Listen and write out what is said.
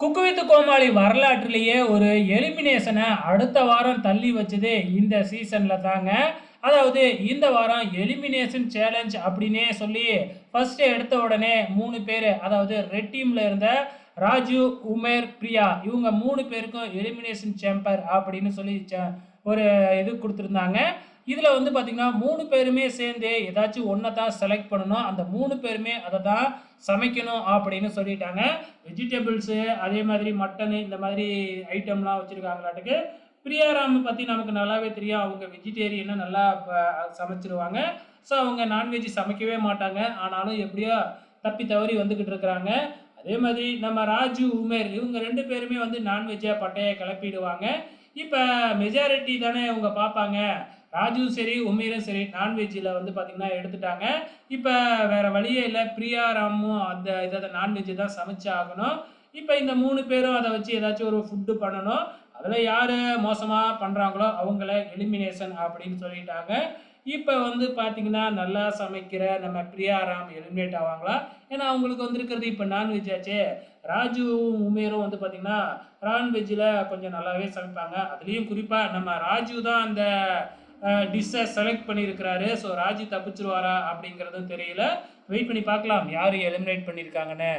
Cook with கோமாளி வரலாற்றிலேயே ஒரு எலிமினேஷனை அடுத்த வாரம் தள்ளி வச்சது இந்த சீசன்ல தாங்க. அதாவது இந்த வாரம் எலிமினேஷன் சேலஞ்ச் அப்படின்னே சொல்லி ஃபர்ஸ்ட் எடுத்த உடனே 3 பேரு, அதாவது ரெட் டீம்ல இருந்த ராஜு, உமேர், பிரியா இவங்க 3 பேருக்கும் எலிமினேஷன் சேம்பர் அப்படின்னு சொல்லி ஒரு இது குடுத்துருந்தாங்க. இதுல வந்து பார்த்தீங்கன்னா, 3 பேருமே சேர்ந்து ஏதாச்சும் ஒண்ண தான் செலக்ட் பண்ணணும். அந்த 3 பேருமே அத தான் சமைக்கணும் அப்படின்னு சொல்லிட்டாங்க. வெஜிடபிள்ஸு, அதே மாதிரி மட்டனு இந்த மாதிரி ஐட்டம்லாம் வச்சிருக்காங்களாட்டுக்கு. பிரியாராம் பத்தி நமக்கு நல்லாவே தெரியும். அவங்க வெஜிடேரியன நல்லா சமைச்சுருவாங்க. ஸோ அவங்க நான்வெஜ் சமைக்கவே மாட்டாங்க. ஆனாலும் எப்படியோ தப்பி தவறி வந்துகிட்டு இருக்கிறாங்க. அதே மாதிரி நம்ம ராஜு, உமேர் இவங்க 2 பேருமே வந்து நான்வெஜ்ஜ பட்டைய கிளப்பிடுவாங்க. இப்ப மெஜாரிட்டி தானே இவங்க பார்ப்பாங்க. ராஜுவும் சரி, உமேரும் சரி நான்வெஜ்ஜில வந்து பார்த்தீங்கன்னா எடுத்துட்டாங்க. இப்ப வேற வழியே இல்ல. பிரியாராமும் அந்த இத நான்வெஜ் தான் சமைச்சு ஆகணும். இப்ப இந்த 3 பேரும் அத வச்சு ஏதாச்சும் ஒரு ஃபுட் பண்ணணும். அதுல யாரு மோசமா பண்றாங்களோ அவங்கள எலிமினேஷன் அப்படின்னு சொல்லிட்டாங்க. இப்ப வந்து பார்த்தீங்கன்னா, நல்லா சமைக்கிற நம்ம பிரியாராம் எலிமினேட் ஆவாங்களா? ஏன்னா அவங்களுக்கு வந்திருக்கிறது இப்ப நான்வெஜ் ஆச்சே. ராஜுவும், உமேரும் வந்து பார்த்தீங்கன்னா, நான்வெஜ்ல கொஞ்சம் நல்லாவே சமைப்பாங்க. அதுலயும் குறிப்பா நம்ம ராஜு தான் அந்த டிஷ்ஷ செலக்ட் பண்ணியிருக்கிறாரு. ஸோ ராஜு தப்பிச்சுருவாரா அப்படிங்கிறதும் தெரியல. வெயிட் பண்ணி பார்க்கலாம் யாரு எலிமினேட் பண்ணியிருக்காங்கன்னு.